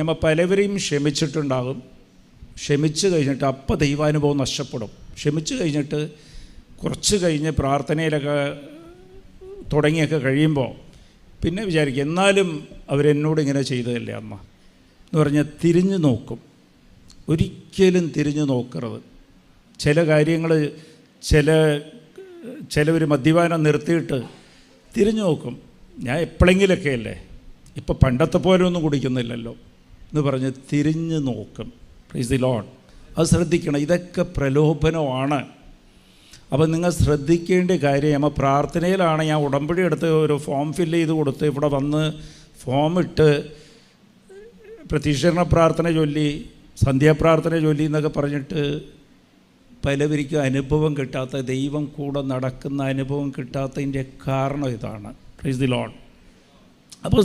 നമ്മൾ പലവരെയും ക്ഷമിച്ചിട്ടുണ്ടാകും. ക്ഷമിച്ച് കഴിഞ്ഞിട്ട് അപ്പം ദൈവാനുഭവം നഷ്ടപ്പെടും. ക്ഷമിച്ച് കഴിഞ്ഞിട്ട് കുറച്ച് കഴിഞ്ഞ് പ്രാർത്ഥനയിലൊക്കെ തുടങ്ങിയൊക്കെ കഴിയുമ്പോൾ പിന്നെ വിചാരിക്കും, എന്നാലും അവരെന്നോട് ഇങ്ങനെ ചെയ്തതല്ലേ അമ്മ എന്ന് പറഞ്ഞാൽ തിരിഞ്ഞു നോക്കും. ഒരിക്കലും തിരിഞ്ഞു നോക്കരുത്. ചില കാര്യങ്ങൾ ചിലവർ മദ്യപാനം നിർത്തിയിട്ട് തിരിഞ്ഞു നോക്കും. ഞാൻ എപ്പോഴെങ്കിലൊക്കെ അല്ലേ, ഇപ്പം പണ്ടത്തെ പോലെ ഒന്നും കുടിക്കുന്നില്ലല്ലോ എന്ന് പറഞ്ഞ് തിരിഞ്ഞു നോക്കും. Praise the Lord. അത് ശ്രദ്ധിക്കണം. ഇതൊക്കെ പ്രലോഭനമാണ്. അപ്പം നിങ്ങൾ ശ്രദ്ധിക്കേണ്ട കാര്യം, നമ്മൾ പ്രാർത്ഥനയിലാണ്. ഞാൻ ഉടമ്പടി എടുത്ത് ഒരു ഫോം ഫില്ല് ചെയ്ത് കൊടുത്ത് ഇവിടെ വന്ന് ഫോം ഇട്ട് പ്രതീക്ഷണ പ്രാർത്ഥന ചൊല്ലി സന്ധ്യാപ്രാർത്ഥന ചൊല്ലി എന്നൊക്കെ പറഞ്ഞിട്ട് പലവർക്കും അനുഭവം കിട്ടാത്ത, ദൈവം കൂടെ നടക്കുന്ന അനുഭവം കിട്ടാത്തതിൻ്റെ കാരണം ഇതാണ്. Praise the Lord. അപ്പോൾ